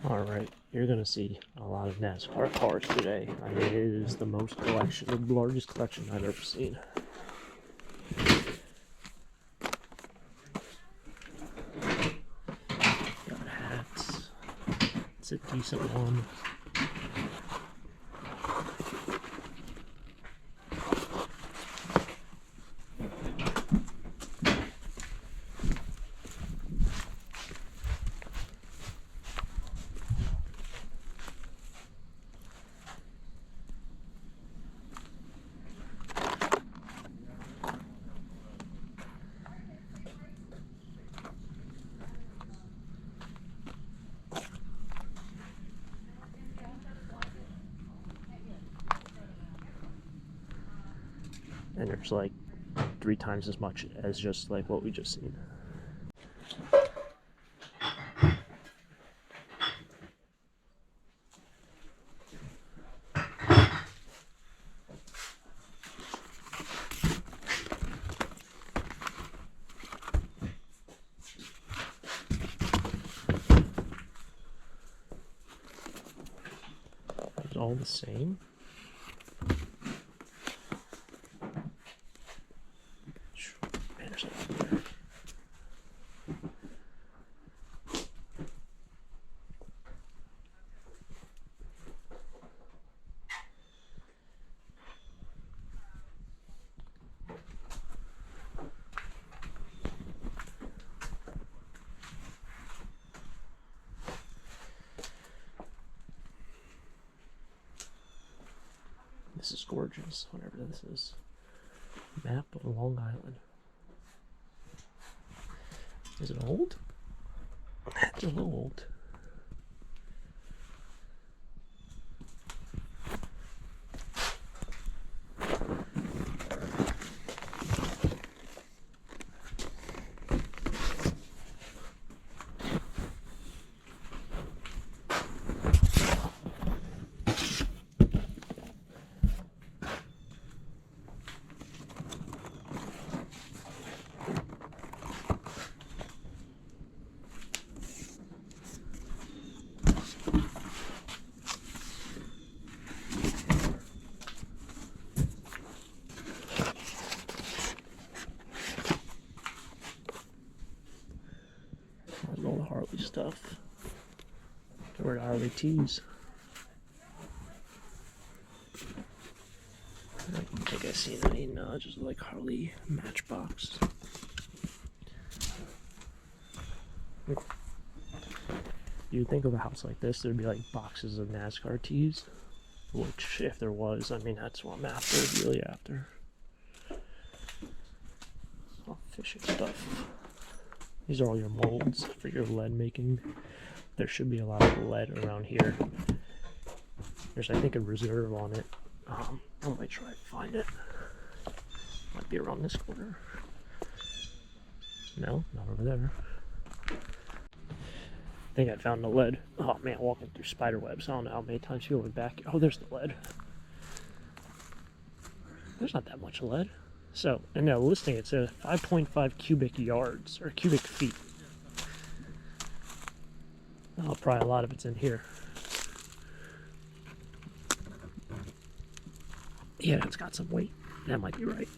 Alright, you're gonna see a lot of NASCAR cars today. I mean, it is the largest collection I've ever seen. Got hats. It's a decent one. And there's like 3 times as much as just like what we just seen. It's all the same. This is gorgeous, whatever this is. Map of Long Island. Is it old? It's a little old. All the Harley stuff. Where the Harley tees. I don't think I've seen any just like Harley Matchbox. You'd think of a house like this, there'd be like boxes of NASCAR tees. Which, if there was, I mean, that's what I'm after, really after. All fishing stuff. These are all your molds for your lead making. There should be a lot of lead around here. There's, I think, a reserve on it. I might try to find it. Might be around this corner. No, not over there. I think I found the lead. Oh man, walking through spider webs. I don't know how many times you went back. Oh, there's the lead. There's not that much lead. So, in the listing it says 5.5 cubic yards, or cubic feet. Oh, probably a lot of it's in here. Yeah, it's got some weight. That might be right.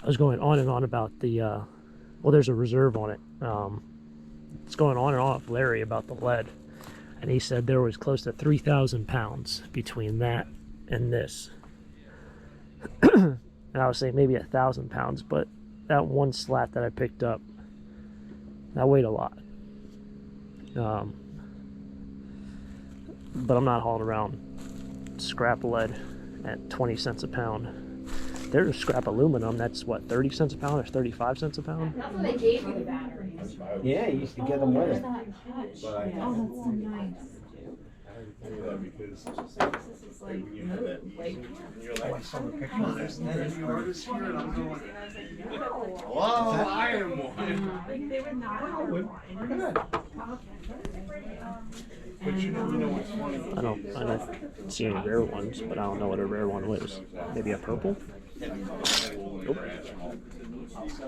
I was going on and on about the, well, there's a reserve on it. It's going on and on with Larry about the lead. And he said there was close to 3,000 pounds between that and this. And I was saying maybe 1,000 pounds, but that one slat that I picked up, that weighed a lot. But I'm not hauling around scrap lead at 20 cents a pound. There's scrap aluminum, that's what, 30 cents a pound or 35 cents a pound? That's what they gave you the batteries. Yeah, you used to get them with it. Oh, that's so nice. Because This is like, you're like, I saw the pictures. any artist here? And I'm going, no. well, I am one. Like they would not. Good. But you know what's funny? I don't see any rare ones, but I don't know what a rare one was. Maybe a purple? Nope. It's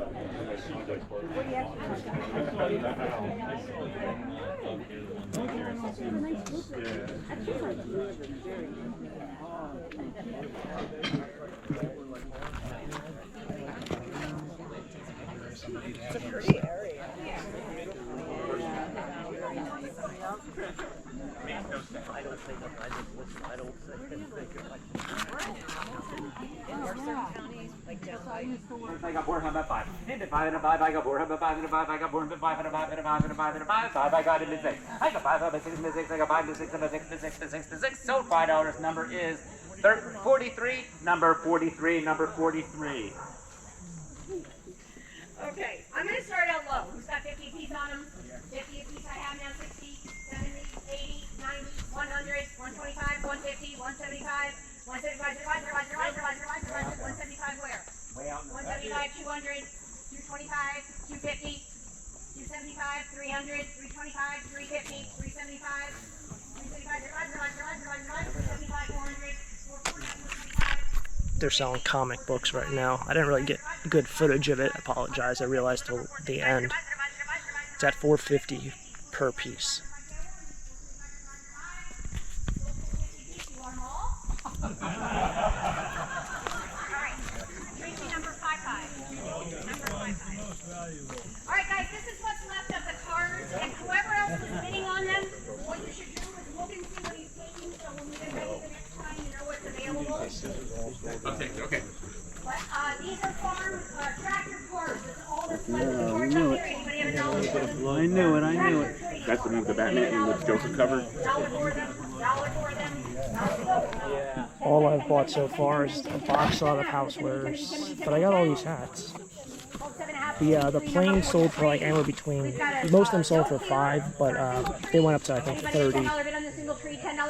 a pretty area. I got 405. And the 5 and a 5, I got 405 and a 5, I got 405 and a 5 and a 5 and a 5 and a 5, 5, I got it in 6. I got 5 and 6 and 6, I got 5 and 6 and 6 and 6 and 6 and 6. So $5 number is 43, number 43, number 43. Okay, I'm going to start out low. Who's got 50 apiece on them? 50 apiece I have now, 60, 70, 80, 90, 100, 125, 150, 175, 175, 175 where? 175, 200, 225, 250, 275, 300, 325, 350, 375, 375, 400, 440, They're selling comic books right now. I didn't really get good footage of it. I apologize. I realized till the end. It's at $4.50 per piece. Alright guys, this is what's left of the cards, and whoever else was bidding on them, what you should do is look and see what he's taking, so when we get ready the next time, you know what's available. Okay. But these are farm tractor cards, that's all that's left of the cards out here. Anybody have a dollar for them? I knew it, I knew it. That's the one with the Batman with Joker cover. Dollar for them, dollar for them, dollar for them. All I've bought so far is a box lot of housewares, but I got all these hats. The plain sold for like anywhere between, most of them sold for $5, but they went up to I think $30.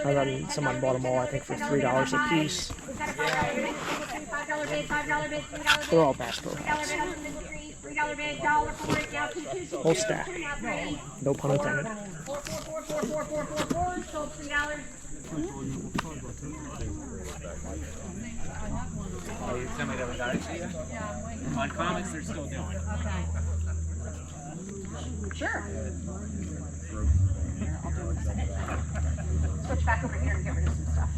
And then someone bought them all I think for $3 a piece. They're all Bass Pro hats. Whole stack. No pun intended. On comics, they're still doing it. Sure. Switch back over here and get rid of some stuff.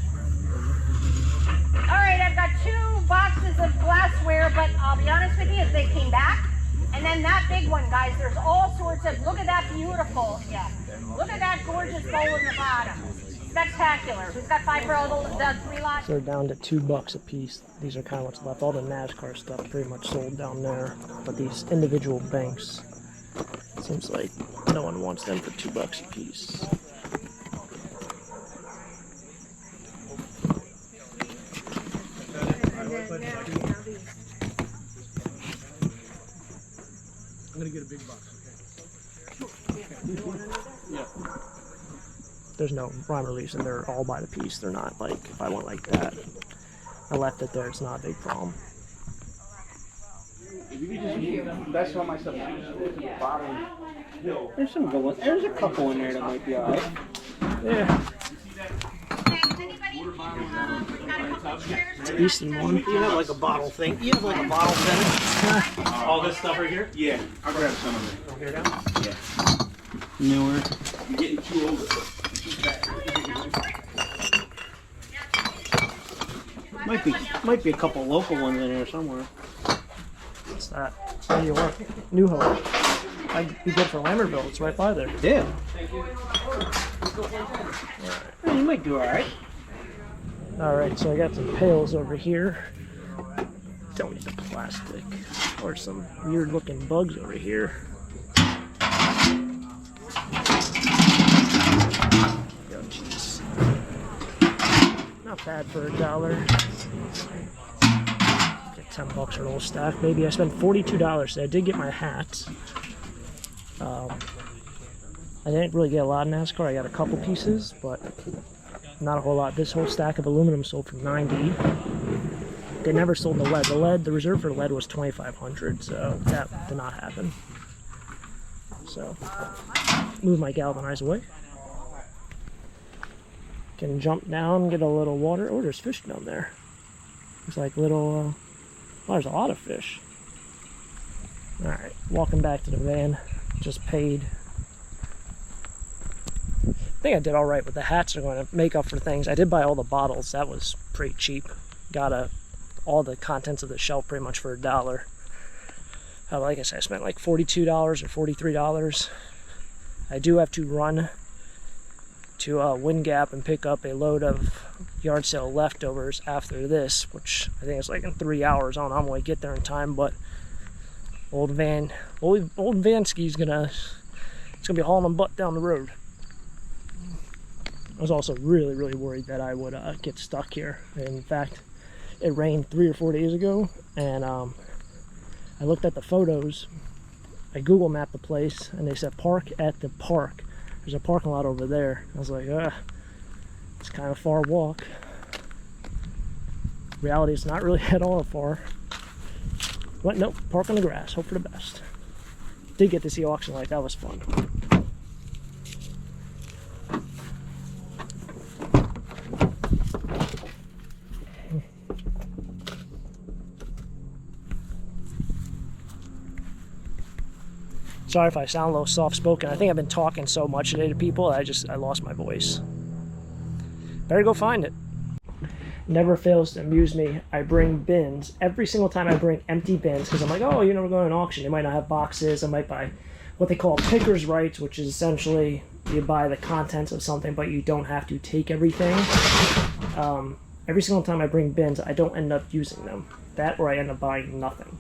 Alright, I've got 2 boxes of glassware, but I'll be honest with you, they came back. And then that big one, guys, there's all sorts of, look at that beautiful, yeah. Look at that gorgeous bowl in the bottom. Spectacular. Who's got 5 for all the 3 lots? So they're down to $2 a piece. These are kind of what's left. All the Nascar stuff pretty much sold down there. But these individual banks, it seems like no one wants them for $2 a piece. I'm gonna get a big box, okay? Yeah. There's no rhyme or reason. They're all by the piece. They're not like, if I went like that, I left it there, it's not a big problem. That's all my stuff. There's some good ones. There's a couple in there that might be alright. Yeah, Anybody? Got a couple of chairs? it's a decent one. You have like a bottle thing. You have like a bottle thing. All this stuff right here? Yeah, I'll grab some of it. Here now? Yeah. Newer. You're getting too old. Might be a couple local ones in here somewhere. What's that? Where do you work? New Hope. I'd be good for Lammerville. It's right by there. Yeah. Yeah, you might do alright. Alright, so I got some pails over here. Don't need the plastic. Or some weird looking bugs over here. Oh, jeez. Not bad for $1. Get $10 for an old stack. Maybe I spent $42 today. I did get my hat. I didn't really get a lot of Nascar. I got a couple pieces, but not a whole lot. This whole stack of aluminum sold for $90. They never sold the lead. The reserve for lead was $2,500, so that did not happen. So, move my galvanized away. Can jump down, get a little water. Oh, there's fish down there. It's like little, well, there's a lot of fish. Alright, walking back to the van. Just paid. I think I did alright with the hats. Are going to make up for things. I did buy all the bottles. That was pretty cheap. Got all the contents of the shelf pretty much for $1. Like I said, I spent like $42 or $43. I do have to run to Wind Gap and pick up a load of yard sale leftovers after this, which I think is like in 3 hours. I don't know how I'm going to get there in time, but old Vansky's gonna be hauling butt down the road. I was also really worried that I would get stuck here. In fact, it rained 3 or 4 days ago, and I looked at the photos. I Google mapped the place, and they said park at the park. There's a parking lot over there. I was like, it's kind of a far walk. Reality, it's not really at all far. But nope, park on the grass, hope for the best. Did get to see auction light, that was fun. Sorry if I sound a little soft-spoken. I think I've been talking so much today to people, I lost my voice. Better go find it. Never fails to amuse me. I bring bins. Every single time I bring empty bins, because I'm like, oh, you know, we're going to an auction. They might not have boxes. I might buy what they call picker's rights, which is essentially you buy the contents of something, but you don't have to take everything. Every single time I bring bins, I don't end up using them. That or I end up buying nothing.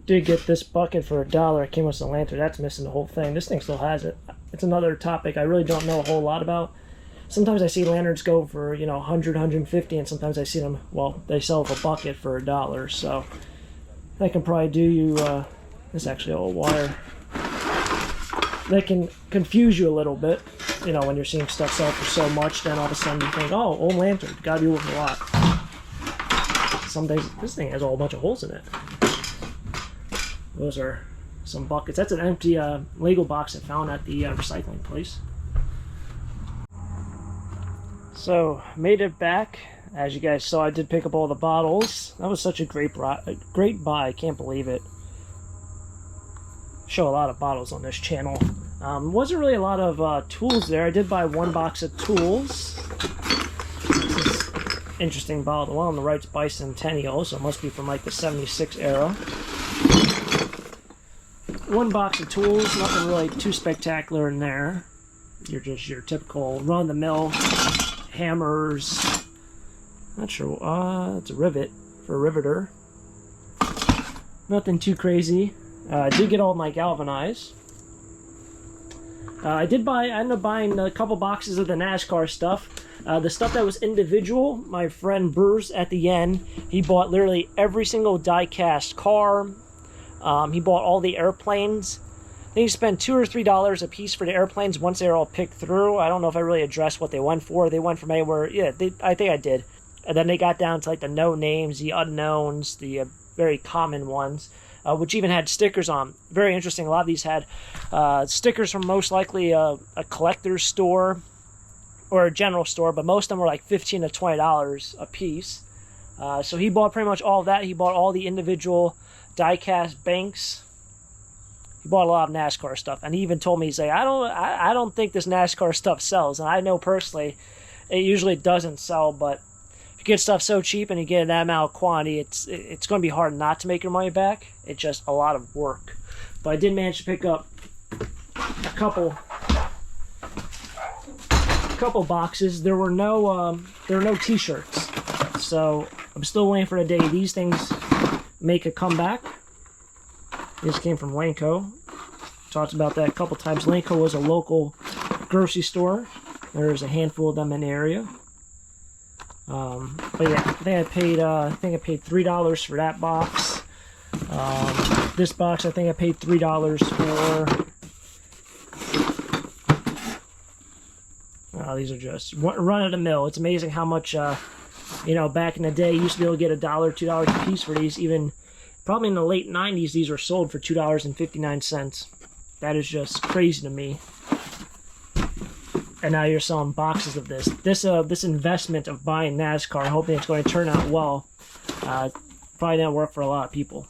Did get this bucket for $1. It came with a lantern. That's missing the whole thing. This thing still has it. It's another topic I really don't know a whole lot about. Sometimes I see lanterns go for, you know, 100, 150, and sometimes I see them, well, they sell a bucket for $1. So I can probably do you, this is actually old wire. They can confuse you a little bit, you know, when you're seeing stuff sell for so much, then all of a sudden you think, oh, old lantern, gotta be worth a lot. Some days, this thing has a whole bunch of holes in it. Those are some buckets. That's an empty Lego box I found at the recycling place. So, made it back. As you guys saw, I did pick up all the bottles. That was such a great buy. I can't believe it. Show a lot of bottles on this channel. Wasn't really a lot of tools there. I did buy one box of tools. This is interesting bottle. The one on the right's bicentennial, so it must be from like the 76 era. One box of tools, nothing really too spectacular in there. You're just your typical run-of-the-mill hammers. Not sure. It's a rivet for a riveter. Nothing too crazy. I did get all my galvanized. I ended up buying a couple boxes of the Nascar stuff. The stuff that was individual, my friend Bruce at the end, he bought literally every single die-cast car. He bought all the airplanes. I think he spent $2 or $3 a piece for the airplanes once they were all picked through. I don't know if I really addressed what they went for. They went from anywhere, yeah, I think I did. And then they got down to like the no names, the unknowns, the very common ones, which even had stickers on. Very interesting. A lot of these had stickers from most likely a collector's store or a general store, but most of them were like $15 to $20 a piece. So he bought pretty much all of that. He bought all the individual die-cast banks. He bought a lot of NASCAR stuff, and he even told me, he's like, I don't think this NASCAR stuff sells. And I know personally it usually doesn't sell, but if you get stuff so cheap and you get that amount of quantity, it's going to be hard not to make your money back. It's just a lot of work. But I did manage to pick up a couple boxes. There were no t-shirts, so I'm still waiting for the day these things make a comeback. This came from Lanco. Talked about that a couple times. Lanco was a local grocery store. There's a handful of them in the area. But yeah, I think I paid $3 for that box. This box, I think I paid $3 for. These are just run of the mill. It's amazing how much. You know, back in the day, you used to be able to get $1, $2 a piece for these. Even probably in the late 90s, these were sold for $2.59. That is just crazy to me. and now you're selling boxes of this. This investment of buying NASCAR, hoping it's going to turn out well, probably didn't work for a lot of people.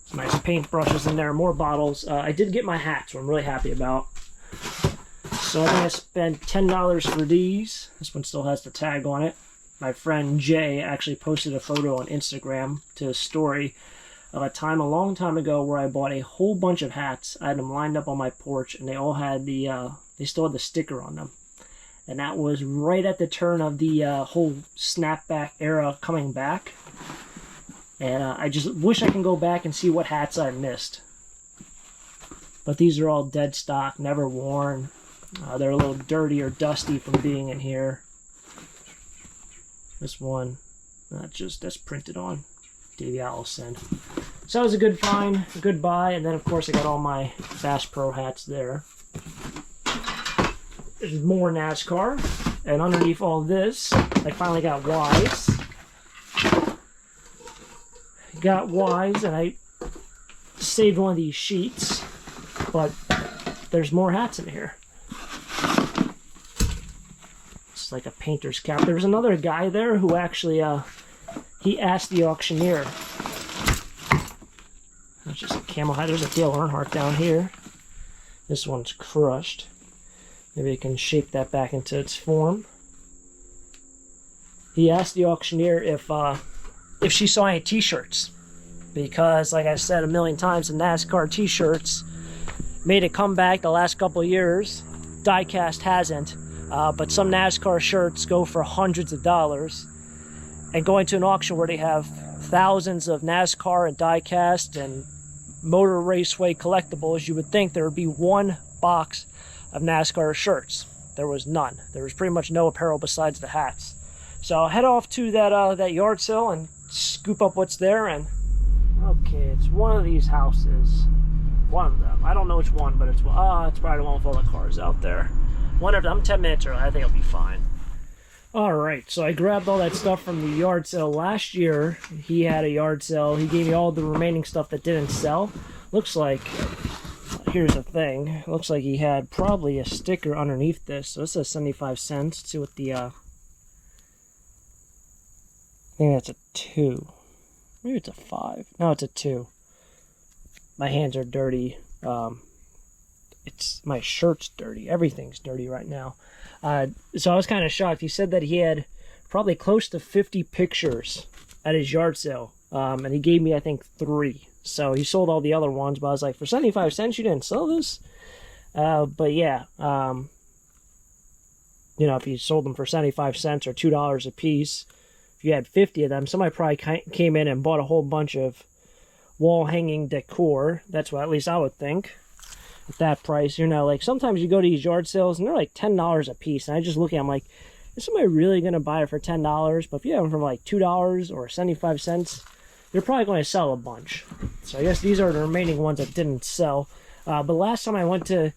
Some nice paint brushes in there, more bottles. I did get my hats, which I'm really happy about. So I think I spent $10 for these. This one still has the tag on it. My friend Jay actually posted a photo on Instagram to a story of a time a long time ago where I bought a whole bunch of hats. I had them lined up on my porch, and they all had they still had the sticker on them. And that was right at the turn of the whole snapback era coming back. And I just wish I can go back and see what hats I missed. But these are all dead stock, never worn. They're a little dirty or dusty from being in here. This one, that's printed on. Davey Allison. So that was a good find, a good buy, and then of course I got all my Bass Pro hats there. There's more NASCAR, and underneath all this, I finally got Wise. Got Wise, and I saved one of these sheets, but there's more hats in here. It's like a painter's cap. There's another guy there who actually, he asked the auctioneer. That's just a camel hat. There's a Dale Earnhardt down here. This one's crushed. Maybe I can shape that back into its form. He asked the auctioneer if she saw any t-shirts. Because, like I said a million times, the NASCAR t-shirts made a comeback the last couple of years. Diecast hasn't. But some NASCAR shirts go for hundreds of dollars. And going to an auction where they have thousands of NASCAR and diecast and Motor Raceway collectibles, you would think there would be one box of NASCAR shirts. There was none. There was pretty much no apparel besides the hats. So I'll head off to that yard sale and scoop up what's there. And okay, it's one of these houses. One of them. I don't know which one, but it's probably the one with all the cars out there. One of them. I'm 10 minutes early. I think I'll be fine. Alright, so I grabbed all that stuff from the yard sale last year. He had a yard sale. He gave me all the remaining stuff that didn't sell. Looks like, here's the thing. Looks like he had probably a sticker underneath this. So this says 75 cents. Let's see what the, I think that's a 2. Maybe it's a 5. No, it's a 2. My hands are dirty. My shirt's dirty. Everything's dirty right now. So I was kind of shocked. He said that he had probably close to 50 pictures at his yard sale. And he gave me, I think, 3. So he sold all the other ones, but I was like, for 75 cents, you didn't sell this? But yeah, you know, if you sold them for 75 cents or $2 a piece, if you had 50 of them, somebody probably came in and bought a whole bunch of wall hanging decor. That's what at least I would think. At that price, you know, like sometimes you go to these yard sales and they're like $10 a piece, and I just look at them like, is somebody really going to buy it for $10? But if you have them for like $2 or 75 cents, you're probably going to sell a bunch. So I guess these are the remaining ones that didn't sell. But last time I went to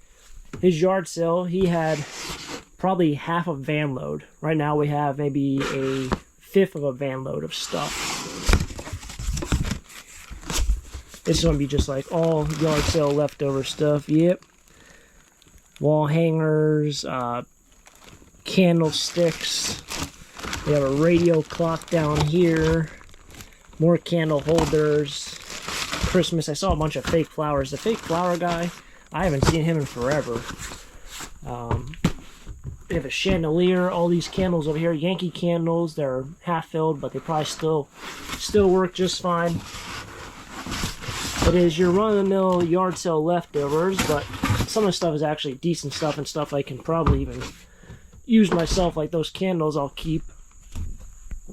his yard sale, he had probably half a van load. Right now we have maybe a fifth of a van load of stuff. This is going to be just like all yard sale leftover stuff. Yep. Wall hangers, candlesticks. We have a radio clock down here. More candle holders. Christmas. I saw a bunch of fake flowers. The fake flower guy, I haven't seen him in forever. We have a chandelier. All these candles over here. Yankee candles. They're half filled, but they probably still work just fine. It is your run-of-the-mill yard sale leftovers, but some of the stuff is actually decent stuff and stuff I can probably even use myself, like those candles I'll keep.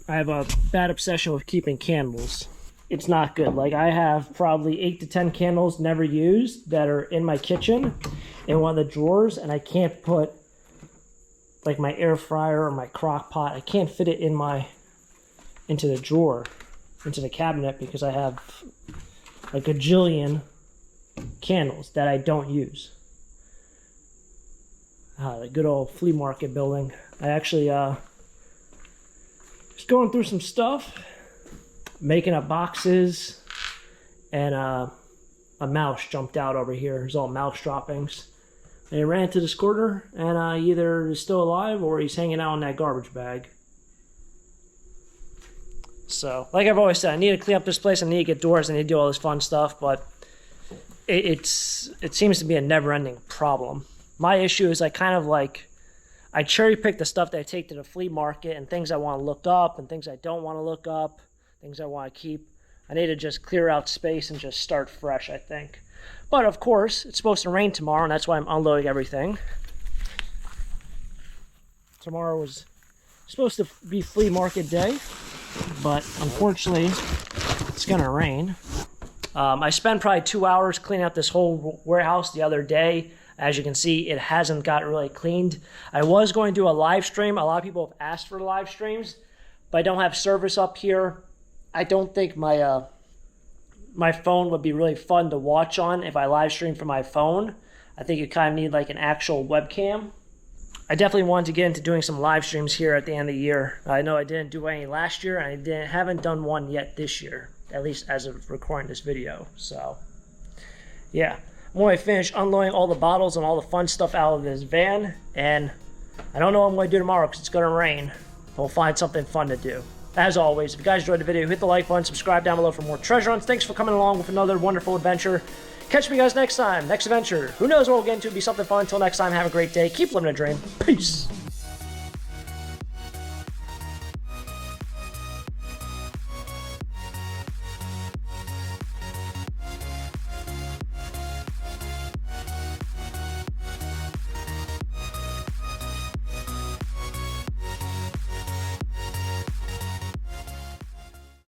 I have a bad obsession with keeping candles. It's not good. Like, I have probably 8 to 10 candles never used that are in my kitchen in one of the drawers, and I can't put, like, my air fryer or my crock pot, I can't fit it into the drawer, into the cabinet, because I have a gajillion candles that I don't use. The good old flea market building. I actually just going through some stuff, making up boxes, and a mouse jumped out over here. There's all mouse droppings. They ran to this corner, and either he's still alive or he's hanging out in that garbage bag. So, like I've always said, I need to clean up this place. I need to get doors. I need to do all this fun stuff, but it seems to be a never-ending problem. My issue is I cherry pick the stuff that I take to the flea market and things I want to look up and things I don't want to look up, things I want to keep. I need to just clear out space and just start fresh, I think. But of course, it's supposed to rain tomorrow, and that's why I'm unloading everything. Tomorrow was supposed to be flea market day, but unfortunately, it's gonna rain. I spent probably 2 hours cleaning out this whole warehouse the other day. As you can see, it hasn't got really cleaned. I was going to do a live stream. A lot of people have asked for live streams, but I don't have service up here. I don't think my phone would be really fun to watch on if I live stream from my phone. I think you kind of need like an actual webcam. I definitely wanted to get into doing some live streams here at the end of the year. I know I didn't do any last year, and I haven't done one yet this year, at least as of recording this video. So, yeah. When I finish unloading all the bottles and all the fun stuff out of this van, and I don't know what I'm going to do tomorrow because it's going to rain. We'll find something fun to do. As always, if you guys enjoyed the video, hit the like button, subscribe down below for more treasure hunts. Thanks for coming along with another wonderful adventure. Catch me guys next time, next adventure. Who knows what we'll get into? It'll be something fun. Until next time, have a great day. Keep living a dream. Peace.